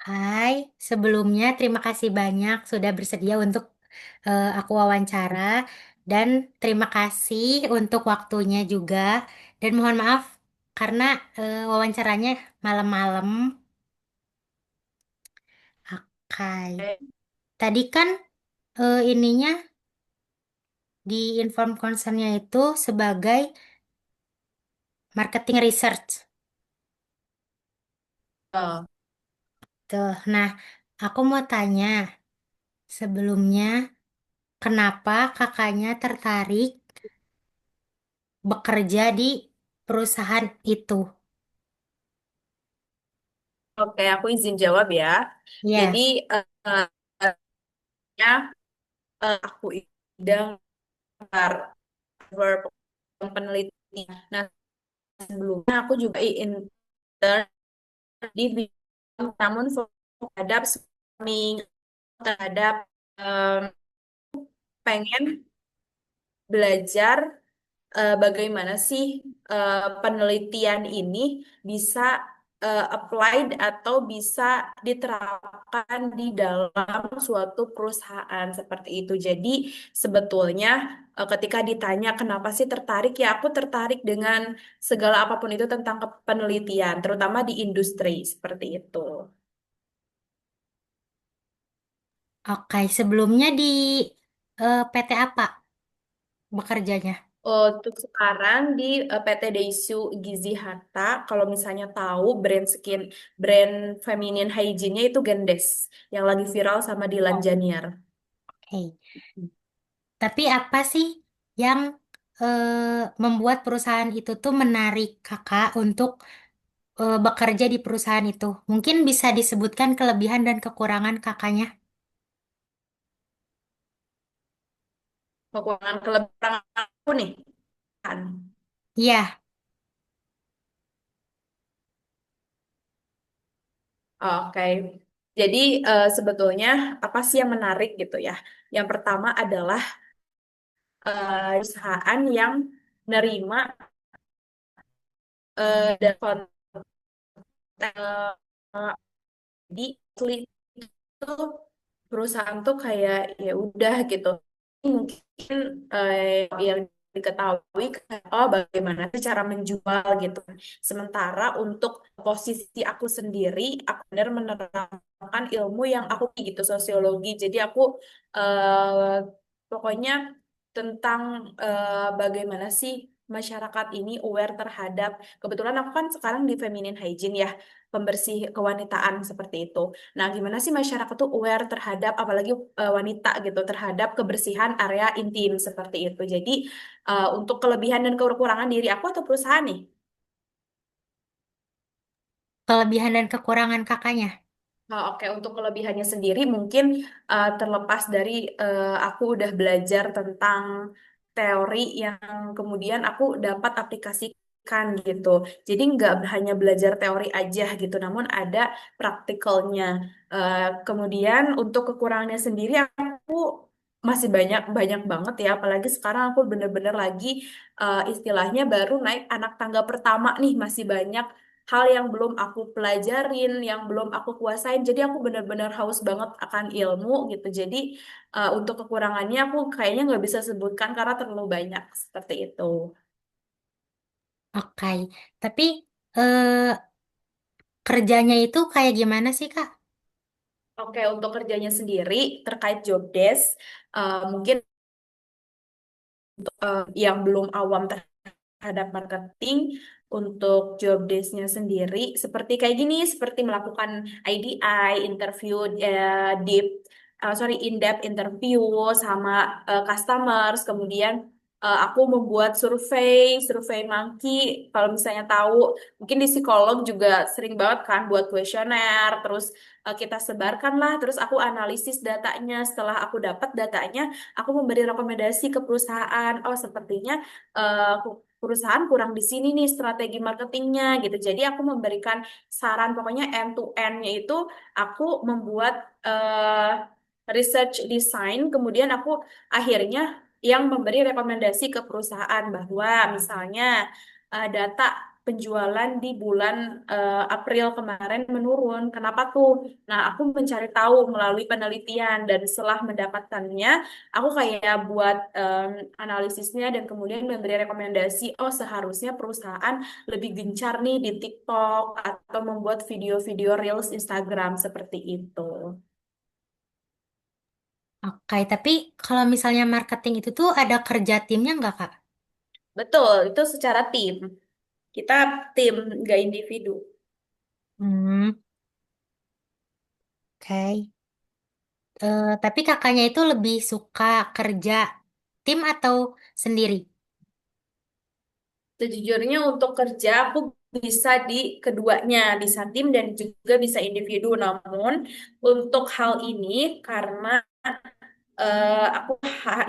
Hai, sebelumnya terima kasih banyak sudah bersedia untuk aku wawancara dan terima kasih untuk waktunya juga dan mohon maaf karena wawancaranya malam-malam. Hai, tadi kan ininya di inform concernnya itu sebagai marketing research. Oh, Tuh, nah aku mau tanya sebelumnya kenapa kakaknya tertarik bekerja di perusahaan itu. oke, aku izin jawab ya. Jadi, Ya, eh, ya, aku idang cover penelitian. Nah, sebelumnya aku juga intern di bidang, namun fokus terhadap swimming, terhadap pengen belajar bagaimana sih penelitian ini bisa applied atau bisa diterapkan di dalam suatu perusahaan seperti itu. Jadi sebetulnya ketika ditanya kenapa sih tertarik, ya aku tertarik dengan segala apapun itu tentang penelitian, terutama di industri seperti itu. oke. Sebelumnya di PT apa bekerjanya? Untuk sekarang di PT Daisu Gizi Hatta, kalau misalnya tahu brand feminine hygiene-nya itu Gendes, yang lagi viral sama Dilan Oh, Janiar. oke. Tapi apa sih yang membuat perusahaan itu tuh menarik kakak untuk bekerja di perusahaan itu? Mungkin bisa disebutkan kelebihan dan kekurangan kakaknya. Kekurangan kelebihan aku nih, kan. Iya, Oke. Jadi sebetulnya apa sih yang menarik gitu ya? Yang pertama adalah perusahaan yang nerima dan konten di itu perusahaan tuh kayak ya udah gitu. Mungkin yang diketahui kayak, oh bagaimana sih cara menjual gitu. Sementara untuk posisi aku sendiri, aku benar menerapkan ilmu yang aku gitu sosiologi. Jadi aku pokoknya tentang bagaimana sih masyarakat ini aware terhadap, kebetulan aku kan sekarang di feminine hygiene ya, pembersih kewanitaan seperti itu. Nah, gimana sih masyarakat tuh aware terhadap, apalagi wanita gitu, terhadap kebersihan area intim seperti itu. Jadi, untuk kelebihan dan kekurangan diri aku atau perusahaan nih? kelebihan dan kekurangan kakaknya. Oh, oke, untuk kelebihannya sendiri mungkin terlepas dari aku udah belajar tentang teori yang kemudian aku dapat aplikasikan gitu. Jadi nggak hanya belajar teori aja gitu, namun ada praktikalnya. Kemudian untuk kekurangannya sendiri aku masih banyak banyak banget ya, apalagi sekarang aku bener-bener lagi istilahnya baru naik anak tangga pertama nih, masih banyak hal yang belum aku pelajarin, yang belum aku kuasain. Jadi aku benar-benar haus banget akan ilmu gitu. Jadi untuk kekurangannya aku kayaknya nggak bisa sebutkan karena terlalu banyak seperti itu. Oke, tapi eh, kerjanya itu kayak gimana sih kak? Oke, untuk kerjanya sendiri terkait job desk, mungkin yang belum awam terhadap marketing, untuk job desk-nya sendiri seperti kayak gini, seperti melakukan IDI, interview in-depth interview sama customers, kemudian aku membuat survei monkey. Kalau misalnya tahu, mungkin di psikolog juga sering banget kan buat kuesioner, terus kita sebarkan lah, terus aku analisis datanya. Setelah aku dapat datanya, aku memberi rekomendasi ke perusahaan. Oh, sepertinya perusahaan kurang di sini nih strategi marketingnya gitu. Jadi aku memberikan saran, pokoknya end to end-nya itu aku membuat research design, kemudian aku akhirnya yang memberi rekomendasi ke perusahaan bahwa misalnya data. penjualan di bulan April kemarin menurun. Kenapa tuh? Nah, aku mencari tahu melalui penelitian dan setelah mendapatkannya, aku kayak buat analisisnya dan kemudian memberi rekomendasi, oh seharusnya perusahaan lebih gencar nih di TikTok atau membuat video-video Reels Instagram seperti itu. Oke, tapi kalau misalnya marketing itu tuh ada kerja timnya nggak, Kak? Betul, itu secara tim. Kita tim, nggak individu. Hmm, oke. Tapi kakaknya itu lebih suka kerja tim atau sendiri? Sejujurnya untuk kerja aku bisa di keduanya, bisa tim dan juga bisa individu. Namun untuk hal ini karena aku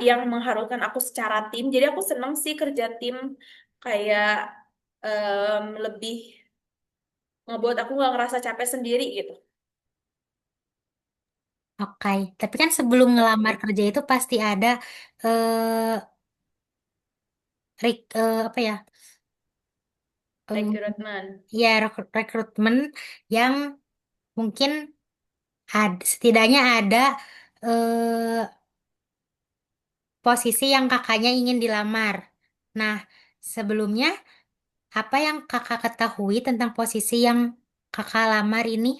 yang mengharuskan aku secara tim, jadi aku seneng sih kerja tim kayak lebih ngebuat aku nggak ngerasa capek sendiri gitu. Oke, tapi kan sebelum ngelamar Betul. kerja itu pasti ada eh, apa ya? eh, Rekrutmen. Ya rekrutmen yang mungkin setidaknya ada eh, posisi yang kakaknya ingin dilamar. Nah, sebelumnya apa yang kakak ketahui tentang posisi yang kakak lamar ini?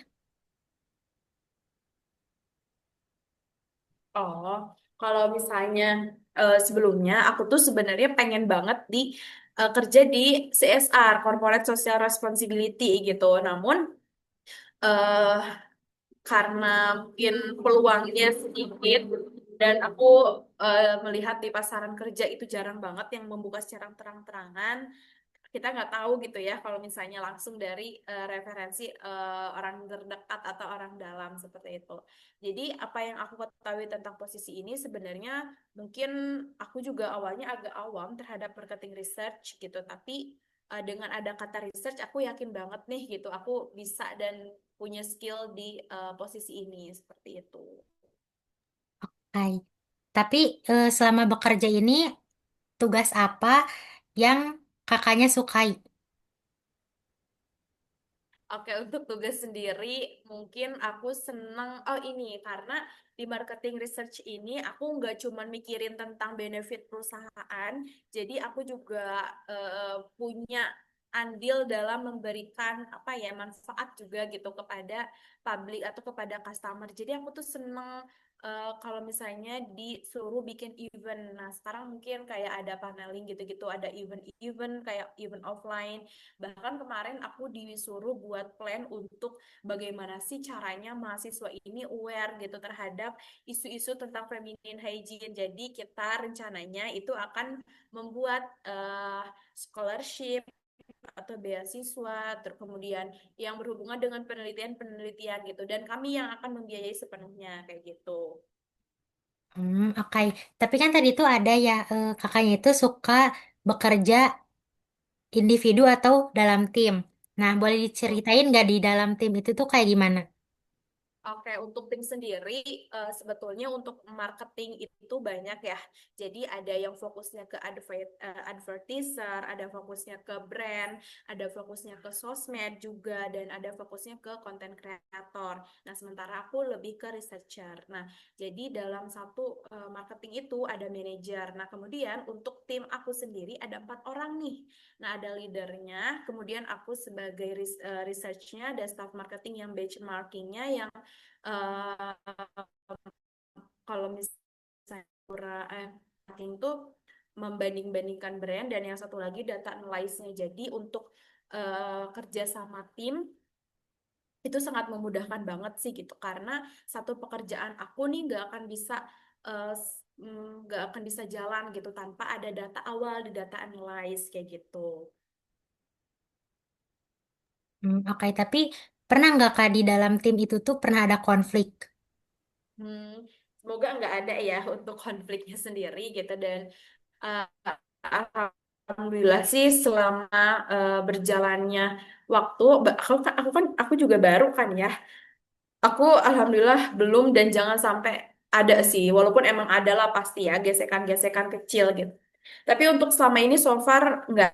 Oh, kalau misalnya sebelumnya aku tuh sebenarnya pengen banget di kerja di CSR, Corporate Social Responsibility gitu. Namun eh karena mungkin peluangnya sedikit dan aku melihat di pasaran kerja itu jarang banget yang membuka secara terang-terangan, kita nggak tahu gitu ya kalau misalnya langsung dari referensi orang terdekat atau orang dalam seperti itu. Jadi apa yang aku ketahui tentang posisi ini sebenarnya mungkin aku juga awalnya agak awam terhadap marketing research gitu, tapi dengan ada kata research aku yakin banget nih gitu aku bisa dan punya skill di posisi ini seperti itu. Hai. Tapi selama bekerja ini tugas apa yang kakaknya sukai? Oke, untuk tugas sendiri mungkin aku seneng, oh ini karena di marketing research ini aku nggak cuman mikirin tentang benefit perusahaan, jadi aku juga punya andil dalam memberikan apa ya manfaat juga gitu kepada publik atau kepada customer. Jadi aku tuh seneng kalau misalnya disuruh bikin event. Nah, sekarang mungkin kayak ada paneling gitu-gitu, ada event-event kayak event offline. Bahkan kemarin aku disuruh buat plan untuk bagaimana sih caranya mahasiswa ini aware gitu terhadap isu-isu tentang feminine hygiene. Jadi kita rencananya itu akan membuat scholarship atau beasiswa, terus kemudian yang berhubungan dengan penelitian-penelitian gitu. Dan kami yang akan membiayai sepenuhnya kayak gitu. Oke. Tapi kan tadi tuh ada ya kakaknya itu suka bekerja individu atau dalam tim. Nah, boleh diceritain nggak di dalam tim itu tuh kayak gimana? Oke, untuk tim sendiri, sebetulnya untuk marketing itu banyak ya. Jadi ada yang fokusnya ke advertiser, ada fokusnya ke brand, ada fokusnya ke sosmed juga, dan ada fokusnya ke content creator. Nah, sementara aku lebih ke researcher. Nah, jadi dalam satu marketing itu ada manajer. Nah, kemudian untuk tim aku sendiri ada 4 orang nih. Nah, ada leadernya, kemudian aku sebagai researchnya, ada staff marketing yang benchmarkingnya, yang eh, kalau misalnya marketing tuh membanding-bandingkan brand dan yang satu lagi data analyze-nya. Jadi untuk kerja sama tim itu sangat memudahkan banget sih gitu karena satu pekerjaan aku nih nggak akan bisa jalan gitu tanpa ada data awal di data analyze kayak gitu. Oke, tapi pernah nggak Kak di dalam tim itu tuh pernah ada konflik? Hmm, semoga nggak ada ya untuk konfliknya sendiri gitu dan eh, alhamdulillah sih selama berjalannya waktu, aku juga baru kan ya. Aku alhamdulillah belum dan jangan sampai ada sih, walaupun emang ada lah pasti ya gesekan-gesekan kecil gitu. Tapi untuk selama ini so far nggak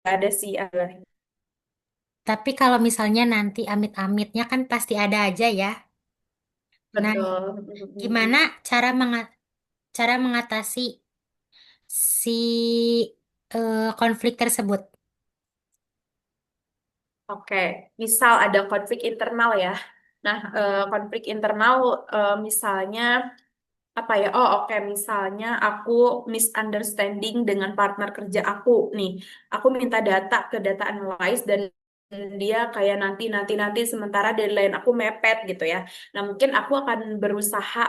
ada sih. Tapi kalau misalnya nanti amit-amitnya kan pasti ada aja ya. Nah, Betul. gimana cara cara mengatasi si konflik tersebut? Oke, misal ada konflik internal ya. Nah, konflik internal misalnya apa ya? Oh, oke, misalnya aku misunderstanding dengan partner kerja aku nih. Aku minta data ke data analyst dan dia kayak nanti sementara deadline aku mepet gitu ya. Nah, mungkin aku akan berusaha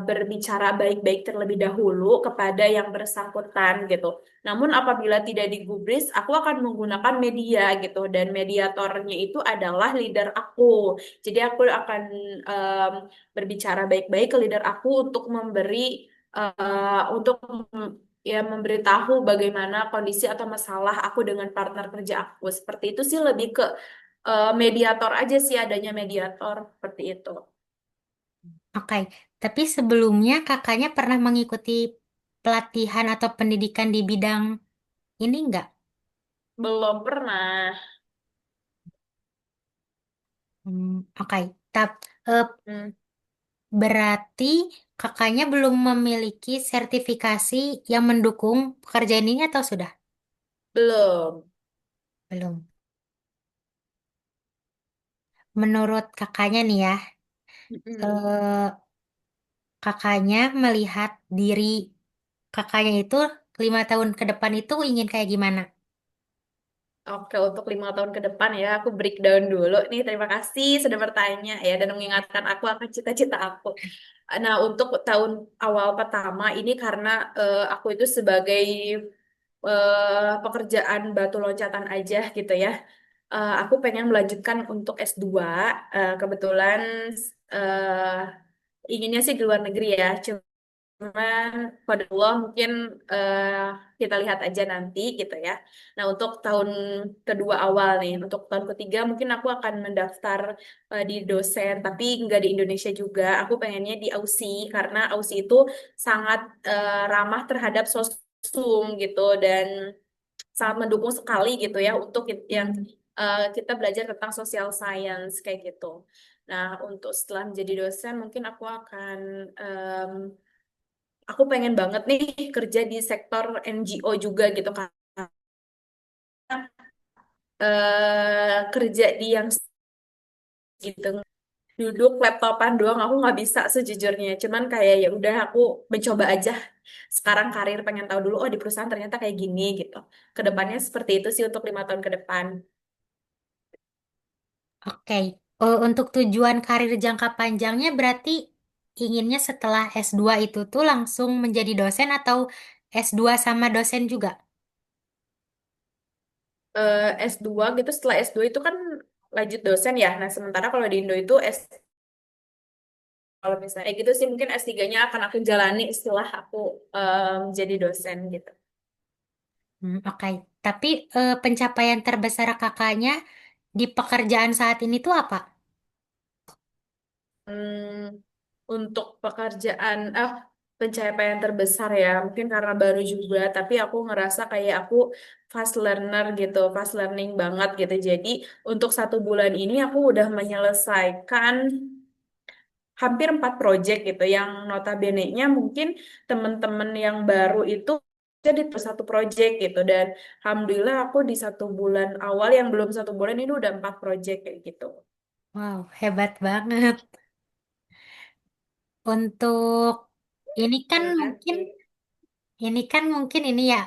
berbicara baik-baik terlebih dahulu kepada yang bersangkutan gitu. Namun apabila tidak digubris, aku akan menggunakan media gitu dan mediatornya itu adalah leader aku. Jadi aku akan em, berbicara baik-baik ke leader aku untuk untuk ya memberitahu bagaimana kondisi atau masalah aku dengan partner kerja aku. Seperti itu sih lebih ke mediator aja sih adanya mediator seperti itu. Oke, tapi sebelumnya kakaknya pernah mengikuti pelatihan atau pendidikan di bidang ini enggak? Belum pernah. Oke, eh, Hmm, berarti kakaknya belum memiliki sertifikasi yang mendukung pekerjaan ini atau sudah? belum. Belum. Menurut kakaknya nih ya, Mm-mm. eh, kakaknya melihat diri kakaknya itu 5 tahun ke depan itu ingin kayak gimana? Oke, untuk 5 tahun ke depan ya, aku breakdown dulu nih. Terima kasih sudah bertanya ya dan mengingatkan aku akan cita-cita aku. Nah, untuk tahun awal pertama ini karena aku itu sebagai pekerjaan batu loncatan aja gitu ya. Aku pengen melanjutkan untuk S2. Kebetulan eh, inginnya sih di luar negeri ya. Cuman pada Allah mungkin eh, kita lihat aja nanti gitu ya. Nah untuk tahun kedua awal nih, untuk tahun ketiga mungkin aku akan mendaftar di dosen, tapi nggak di Indonesia juga. Aku pengennya di Aussie karena Aussie itu sangat ramah terhadap sosum gitu dan sangat mendukung sekali gitu ya untuk yang kita belajar tentang social science kayak gitu. Nah untuk setelah menjadi dosen mungkin aku pengen banget nih kerja di sektor NGO juga gitu kan. Kerja di yang gitu duduk laptopan doang aku nggak bisa sejujurnya. Cuman kayak ya udah aku mencoba aja. Sekarang karir pengen tahu dulu oh di perusahaan ternyata kayak gini gitu. Kedepannya seperti itu sih untuk 5 tahun ke depan. Oke, untuk tujuan karir jangka panjangnya berarti inginnya setelah S2 itu tuh langsung menjadi dosen atau S2 sama dosen juga? S2 gitu setelah S2 itu kan lanjut dosen ya. Nah, sementara kalau di Indo itu kalau misalnya kayak gitu sih mungkin S3-nya akan aku jalani setelah aku jadi dosen gitu. Oke, tapi pencapaian terbesar kakaknya di pekerjaan saat ini tuh apa? Hmm, untuk pekerjaan, pencapaian terbesar ya, mungkin karena baru juga, tapi aku ngerasa kayak aku fast learner gitu, fast learning banget gitu. Jadi untuk 1 bulan ini aku udah menyelesaikan hampir 4 proyek gitu, yang notabene-nya mungkin teman-teman yang baru itu jadi satu proyek gitu, dan alhamdulillah aku di 1 bulan awal yang belum 1 bulan ini udah 4 proyek kayak gitu. Wow, hebat banget. Untuk ini kan Terima mungkin kasih. ini ya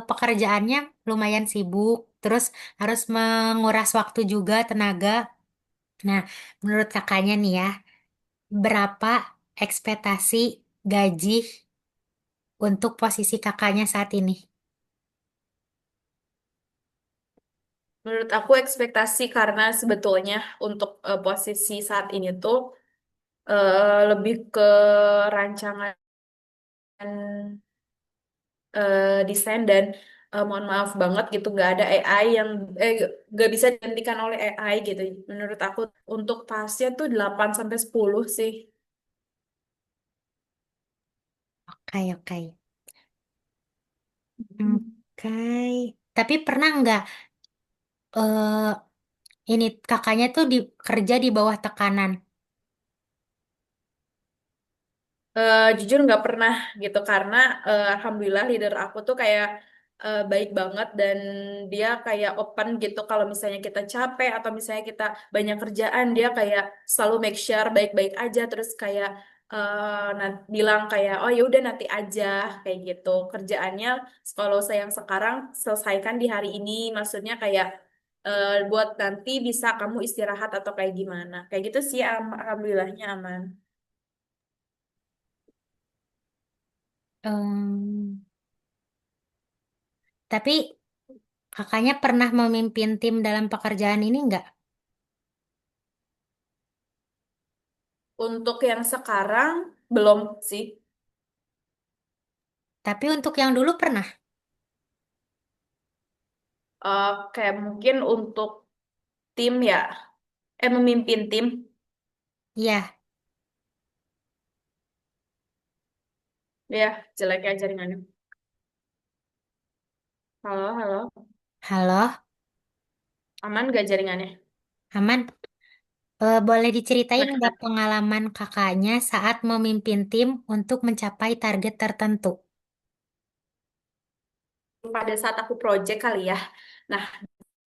pekerjaannya lumayan sibuk, terus harus menguras waktu juga tenaga. Nah, menurut kakaknya nih ya, berapa ekspektasi gaji untuk posisi kakaknya saat ini? Menurut aku ekspektasi karena sebetulnya untuk posisi saat ini tuh lebih ke rancangan desain dan mohon maaf banget gitu nggak ada AI yang nggak bisa digantikan oleh AI gitu. Menurut aku untuk pasnya tuh 8 sampai 10 sih. Oke, oke. Hmm. Oke. Tapi pernah nggak eh ini kakaknya tuh kerja di bawah tekanan? Jujur nggak pernah gitu karena alhamdulillah leader aku tuh kayak baik banget dan dia kayak open gitu kalau misalnya kita capek atau misalnya kita banyak kerjaan dia kayak selalu make sure baik-baik aja terus kayak bilang kayak oh ya udah nanti aja kayak gitu kerjaannya kalau saya yang sekarang selesaikan di hari ini maksudnya kayak buat nanti bisa kamu istirahat atau kayak gimana kayak gitu sih alhamdulillahnya aman. Em, tapi kakaknya pernah memimpin tim dalam pekerjaan ini nggak? Untuk yang sekarang belum sih. Tapi untuk yang dulu pernah. Kayak mungkin untuk tim ya, memimpin tim Iya. ya jeleknya jaringannya. Halo, halo, Halo, aman gak jaringannya? aman. Boleh diceritain nggak pengalaman kakaknya saat memimpin tim untuk mencapai target tertentu? Pada saat aku project kali ya. Nah,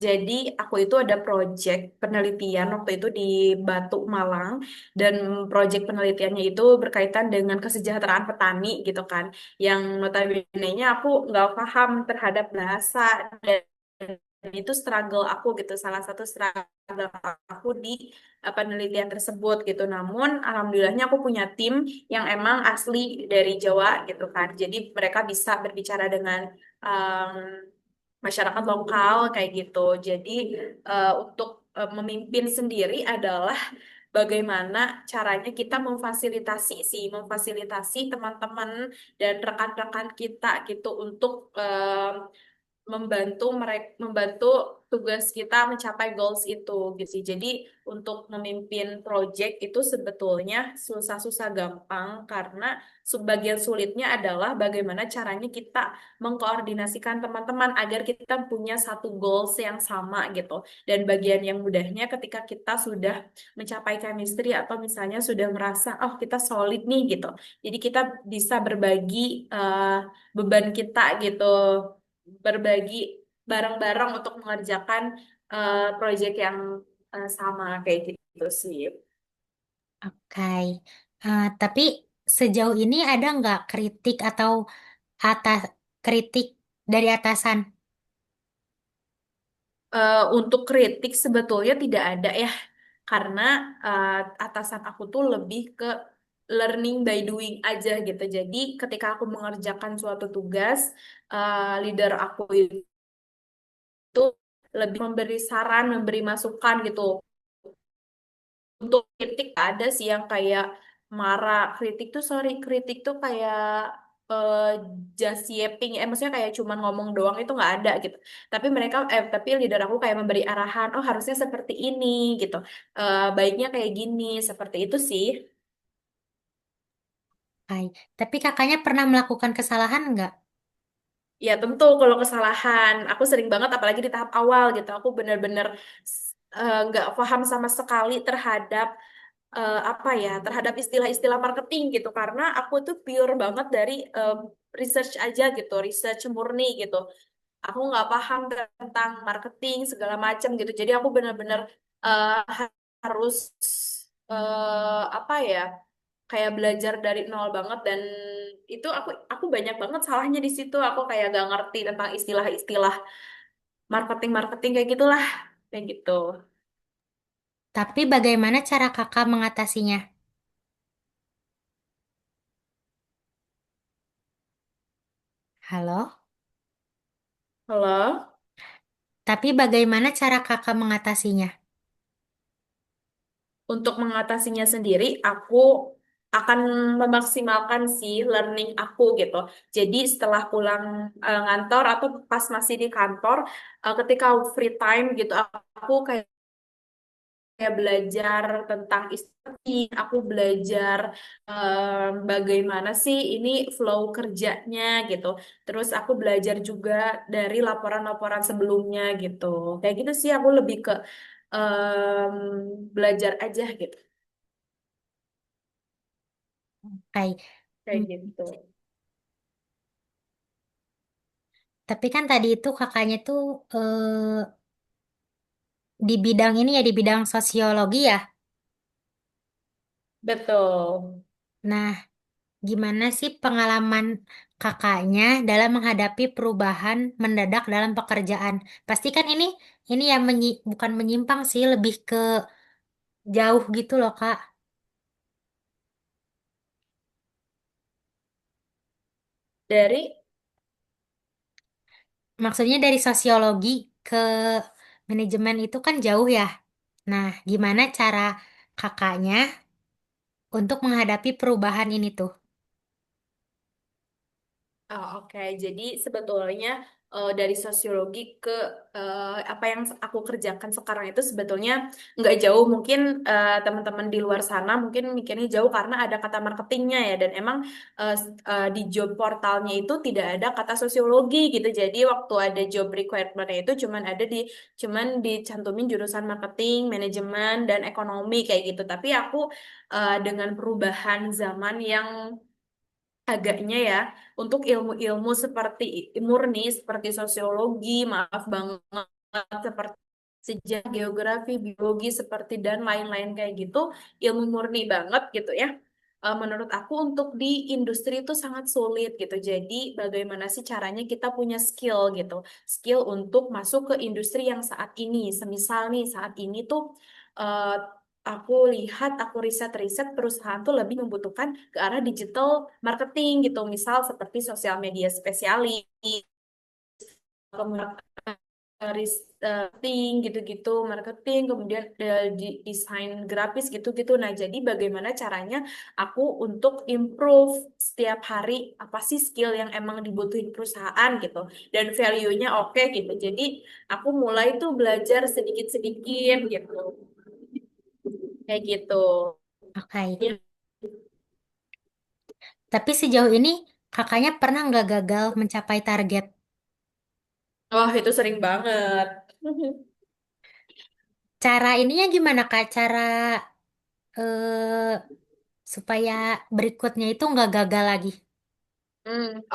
jadi aku itu ada project penelitian waktu itu di Batu Malang dan project penelitiannya itu berkaitan dengan kesejahteraan petani gitu kan. Yang notabene-nya aku nggak paham terhadap bahasa dan itu struggle aku gitu. Salah satu struggle aku di penelitian tersebut gitu. Namun alhamdulillahnya aku punya tim yang emang asli dari Jawa gitu kan. Jadi mereka bisa berbicara dengan masyarakat lokal kayak gitu. Jadi untuk memimpin sendiri adalah bagaimana caranya kita memfasilitasi teman-teman dan rekan-rekan kita gitu untuk membantu tugas kita mencapai goals itu gitu. Jadi untuk memimpin project itu sebetulnya susah-susah gampang karena sebagian sulitnya adalah bagaimana caranya kita mengkoordinasikan teman-teman agar kita punya satu goals yang sama gitu. Dan bagian yang mudahnya ketika kita sudah mencapai chemistry atau misalnya sudah merasa oh kita solid nih gitu. Jadi kita bisa berbagi beban kita gitu berbagi bareng-bareng untuk mengerjakan proyek yang sama kayak gitu sih. Oke. Tapi sejauh ini ada nggak kritik atau atas kritik dari atasan? Untuk kritik sebetulnya tidak ada ya, karena eh, atasan aku tuh lebih ke learning by doing aja gitu. Jadi ketika aku mengerjakan suatu tugas, leader aku itu lebih memberi saran, memberi masukan gitu. Untuk kritik ada sih yang kayak marah. Kritik tuh kayak eh just yapping, maksudnya kayak cuman ngomong doang itu nggak ada gitu. Tapi leader aku kayak memberi arahan, oh harusnya seperti ini gitu. Baiknya kayak gini, seperti itu sih. Hai. Tapi kakaknya pernah melakukan kesalahan nggak? Ya tentu kalau kesalahan, aku sering banget apalagi di tahap awal gitu. Aku bener-bener nggak paham sama sekali terhadap apa ya terhadap istilah-istilah marketing gitu karena aku tuh pure banget dari research aja gitu research murni gitu aku nggak paham tentang marketing segala macam gitu jadi aku benar-benar harus apa ya kayak belajar dari nol banget dan itu aku banyak banget salahnya di situ aku kayak gak ngerti tentang istilah-istilah marketing kayak gitulah kayak gitu. Tapi bagaimana cara kakak mengatasinya? Halo? Halo. Tapi bagaimana cara kakak mengatasinya? Untuk mengatasinya sendiri, aku akan memaksimalkan si learning aku gitu. Jadi setelah pulang ngantor atau pas masih di kantor, ketika free time gitu, aku kayak belajar tentang istri, aku belajar bagaimana sih ini flow kerjanya gitu. Terus aku belajar juga dari laporan-laporan sebelumnya gitu. Kayak gitu sih aku lebih ke em, belajar aja gitu. Kayak, Kayak hmm, gitu. tapi kan tadi itu kakaknya tuh di bidang ini ya, di bidang sosiologi ya. Betul. Nah, gimana sih pengalaman kakaknya dalam menghadapi perubahan mendadak dalam pekerjaan? Pasti kan ini ya bukan menyimpang sih, lebih ke jauh gitu loh, Kak. Dari Maksudnya dari sosiologi ke manajemen itu kan jauh ya. Nah, gimana cara kakaknya untuk menghadapi perubahan ini tuh? Oh, oke. Jadi sebetulnya dari sosiologi ke apa yang aku kerjakan sekarang itu sebetulnya nggak jauh. Mungkin teman-teman di luar sana mungkin mikirnya jauh karena ada kata marketingnya ya. Dan emang di job portalnya itu tidak ada kata sosiologi gitu. Jadi waktu ada job requirement itu cuman dicantumin jurusan marketing, manajemen, dan ekonomi kayak gitu. Tapi aku dengan perubahan zaman yang agaknya ya untuk ilmu-ilmu seperti murni seperti sosiologi, maaf banget, seperti sejarah, geografi, biologi seperti dan lain-lain kayak gitu, ilmu murni banget gitu ya. Menurut aku untuk di industri itu sangat sulit gitu. Jadi bagaimana sih caranya kita punya skill gitu. Skill untuk masuk ke industri yang saat ini. Semisal nih saat ini tuh eh, aku lihat, aku riset-riset perusahaan tuh lebih membutuhkan ke arah digital marketing gitu. Misal seperti sosial media spesialis, kemudian marketing gitu-gitu, marketing, kemudian desain grafis gitu-gitu. Nah, jadi bagaimana caranya aku untuk improve setiap hari apa sih skill yang emang dibutuhin perusahaan gitu dan value-nya oke gitu. Jadi aku mulai tuh belajar sedikit-sedikit gitu. Kayak gitu. Oke. Tapi sejauh ini kakaknya pernah nggak gagal mencapai target? Wah, itu sering banget. Cara ininya gimana, Kak? Cara eh, supaya berikutnya itu nggak gagal lagi.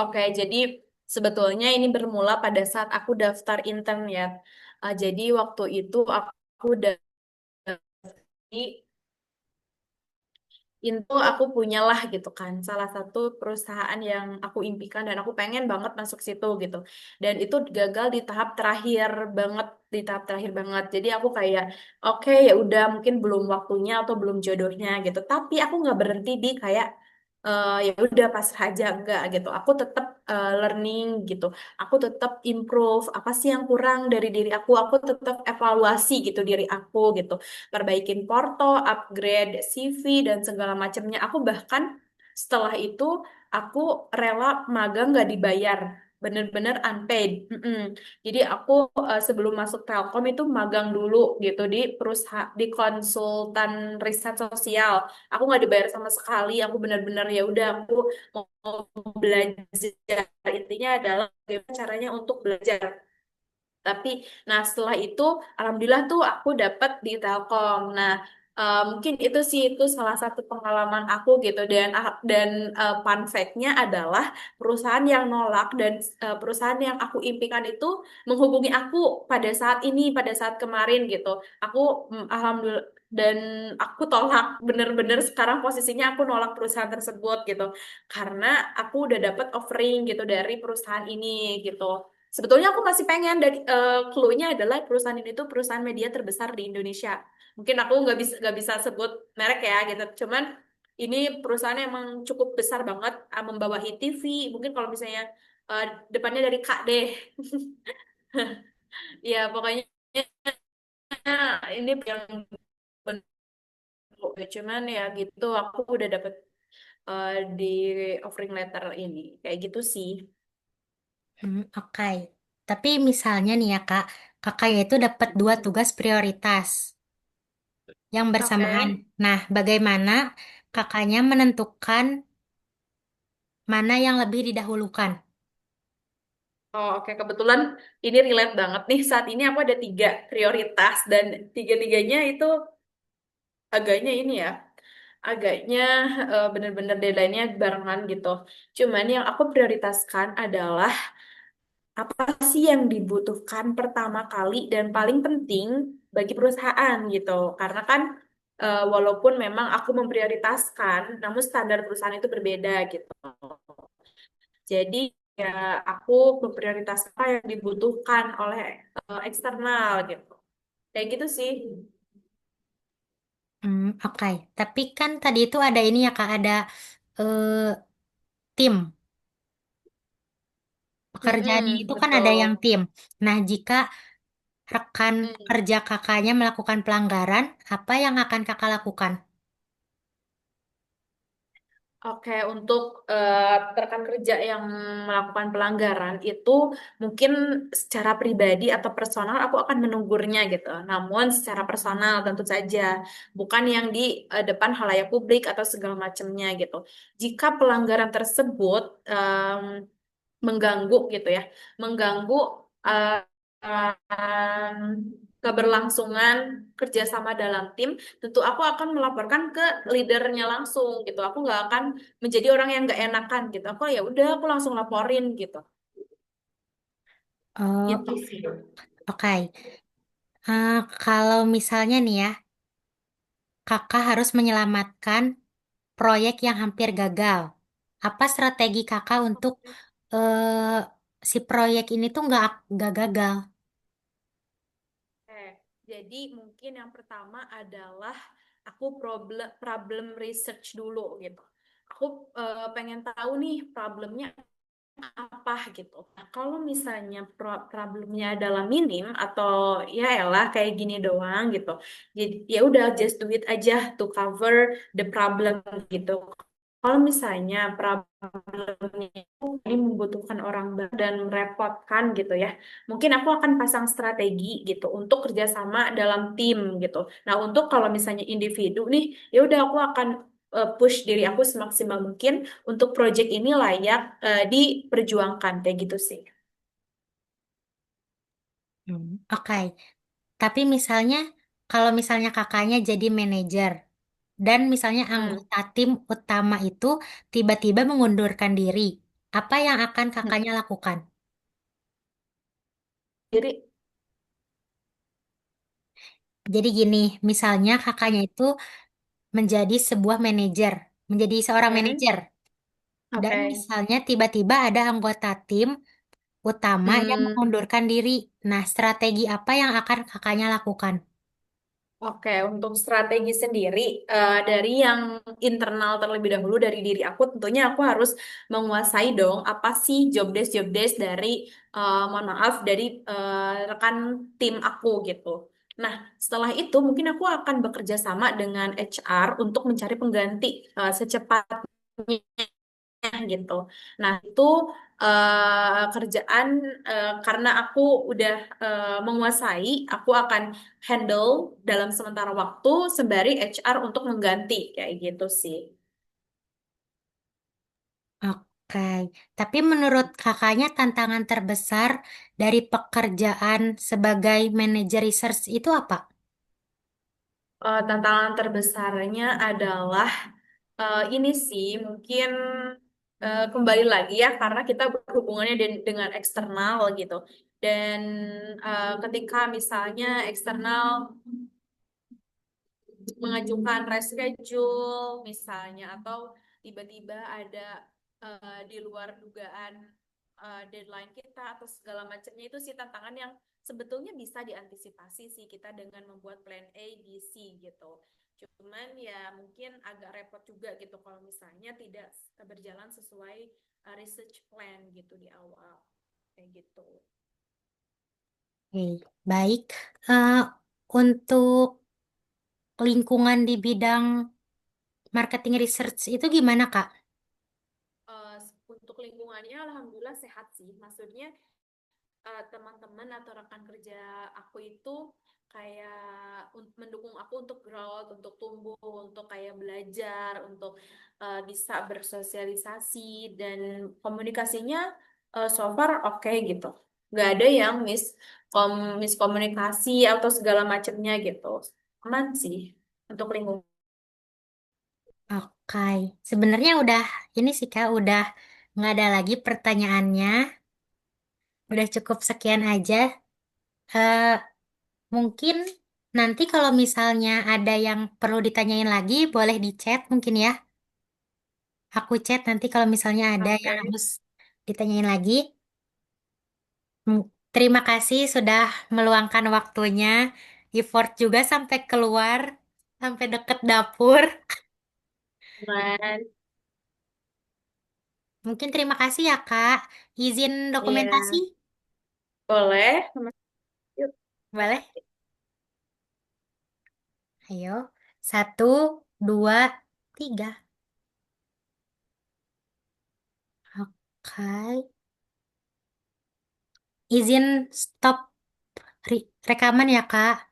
Oke, jadi sebetulnya ini bermula pada saat aku daftar intern ya. Jadi waktu itu aku daftar di itu aku punyalah gitu kan salah satu perusahaan yang aku impikan dan aku pengen banget masuk situ gitu dan itu gagal di tahap terakhir banget di tahap terakhir banget jadi aku kayak oke ya udah mungkin belum waktunya atau belum jodohnya gitu tapi aku nggak berhenti di kayak ya udah pasrah aja enggak gitu aku tetap learning gitu aku tetap improve apa sih yang kurang dari diri aku tetap evaluasi gitu diri aku gitu perbaikin porto, upgrade CV dan segala macamnya. Aku bahkan setelah itu aku rela magang nggak dibayar, bener-bener unpaid. Jadi aku sebelum masuk Telkom itu magang dulu gitu di perusahaan di konsultan riset sosial. Aku nggak dibayar sama sekali. Aku bener-bener ya udah aku mau belajar. Intinya adalah bagaimana caranya untuk belajar tapi, nah setelah itu, alhamdulillah tuh aku dapat di Telkom. Nah, mungkin itu sih itu salah satu pengalaman aku gitu dan fun fact-nya adalah perusahaan yang nolak dan perusahaan yang aku impikan itu menghubungi aku pada saat ini, pada saat kemarin gitu. Aku alhamdulillah dan aku tolak bener-bener sekarang posisinya aku nolak perusahaan tersebut gitu karena aku udah dapat offering gitu dari perusahaan ini gitu. Sebetulnya aku masih pengen dari clue-nya adalah perusahaan ini tuh perusahaan media terbesar di Indonesia. Mungkin aku nggak bisa sebut merek ya gitu. Cuman ini perusahaan emang cukup besar banget membawahi TV. Mungkin kalau misalnya eh, depannya dari Kak deh. Ya pokoknya ini yang bentuk. Cuman ya gitu aku udah dapet di offering letter ini. Kayak gitu sih. Oke. Tapi misalnya nih ya, Kak, kakaknya itu dapat dua tugas prioritas. yang bersamaan. Oke. Nah, bagaimana kakaknya menentukan mana yang lebih didahulukan? Oh, oke. Kebetulan ini relate banget nih. Saat ini aku ada tiga prioritas dan tiga-tiganya itu agaknya ini ya, agaknya bener-bener deadline-nya barengan gitu. Cuman yang aku prioritaskan adalah apa sih yang dibutuhkan pertama kali dan paling penting bagi perusahaan gitu. Karena kan walaupun memang aku memprioritaskan, namun standar perusahaan itu berbeda gitu. Jadi ya aku memprioritaskan apa yang dibutuhkan oleh eksternal gitu. Kayak gitu sih. Oke. Tapi kan tadi itu ada ini ya Kak, ada eh, tim. Pekerjaannya Mm-mm, itu kan ada yang betul. tim. Nah, jika rekan Mm. kerja kakaknya melakukan pelanggaran, apa yang akan kakak lakukan? Oke, untuk rekan kerja yang melakukan pelanggaran itu mungkin secara pribadi atau personal aku akan menegurnya gitu. Namun secara personal tentu saja, bukan yang di depan halayak publik atau segala macamnya gitu. Jika pelanggaran tersebut mengganggu gitu ya, mengganggu uh, keberlangsungan kerjasama dalam tim, tentu aku akan melaporkan ke leadernya langsung gitu. Aku nggak akan menjadi orang yang nggak enakan gitu. Aku ya udah aku langsung laporin gitu. Oh, Gitu sih. oke. Kalau misalnya nih ya, kakak harus menyelamatkan proyek yang hampir gagal. Apa strategi kakak untuk si proyek ini tuh nggak gagal? Oke, jadi mungkin yang pertama adalah aku problem problem research dulu gitu. Aku pengen tahu nih problemnya apa gitu. Nah, kalau misalnya problemnya adalah minim atau ya elah kayak gini doang gitu. Jadi ya udah just do it aja to cover the problem gitu. Kalau misalnya problemnya itu ini membutuhkan orang baru dan merepotkan gitu ya, mungkin aku akan pasang strategi gitu untuk kerjasama dalam tim gitu. Nah, untuk kalau misalnya individu nih, ya udah aku akan push diri aku semaksimal mungkin untuk project ini layak diperjuangkan kayak gitu sih. Oke. Tapi misalnya, kalau misalnya kakaknya jadi manajer dan misalnya Hmm. anggota tim utama itu tiba-tiba mengundurkan diri, apa yang akan Hmm. kakaknya lakukan? Jadi, Jadi gini, misalnya kakaknya itu menjadi sebuah manajer, menjadi seorang hmm, manajer, dan oke. misalnya tiba-tiba ada anggota tim utama yang Hmm, mengundurkan diri. Nah, strategi apa yang akan kakaknya lakukan? oke, untuk strategi sendiri dari yang internal terlebih dahulu dari diri aku, tentunya aku harus menguasai dong apa sih job desk dari mohon maaf dari rekan tim aku gitu. Nah, setelah itu mungkin aku akan bekerja sama dengan HR untuk mencari pengganti secepatnya gitu. Nah, itu kerjaan karena aku udah menguasai, aku akan handle dalam sementara waktu sembari HR untuk mengganti kayak gitu sih. Oke, tapi menurut kakaknya tantangan terbesar dari pekerjaan sebagai manajer research itu apa? Tantangan terbesarnya adalah ini sih mungkin kembali lagi ya karena kita berhubungannya dengan eksternal gitu. Dan ketika misalnya eksternal mengajukan reschedule misalnya atau tiba-tiba ada di luar dugaan deadline kita atau segala macamnya itu sih tantangan yang sebetulnya bisa diantisipasi sih kita dengan membuat plan A, B, C gitu. Cuman ya mungkin agak repot juga gitu kalau misalnya tidak berjalan sesuai research plan gitu di awal kayak gitu. Oke, baik. Eh, untuk lingkungan di bidang marketing research itu gimana, Kak? Eh, untuk lingkungannya alhamdulillah sehat sih. Maksudnya teman-teman atau rekan kerja aku itu kayak mendukung aku untuk growth, untuk tumbuh, untuk kayak belajar, untuk bisa bersosialisasi dan komunikasinya so far oke gitu. Nggak ada yang miskomunikasi atau segala macamnya gitu. Aman sih untuk lingkungan. Oke, sebenarnya udah ini sih Kak, udah nggak ada lagi pertanyaannya. Udah cukup sekian aja. Eh, Mungkin nanti kalau misalnya ada yang perlu ditanyain lagi, boleh di chat mungkin ya. Aku chat nanti kalau misalnya ada yang Oke, harus ditanyain lagi. Terima kasih sudah meluangkan waktunya, effort juga sampai keluar, sampai deket dapur. aman. Mungkin terima kasih ya Kak. Izin dokumentasi, Iya, boleh. Yuk. boleh? Ayo, satu, dua, tiga. Oke. Izin stop rekaman ya Kak.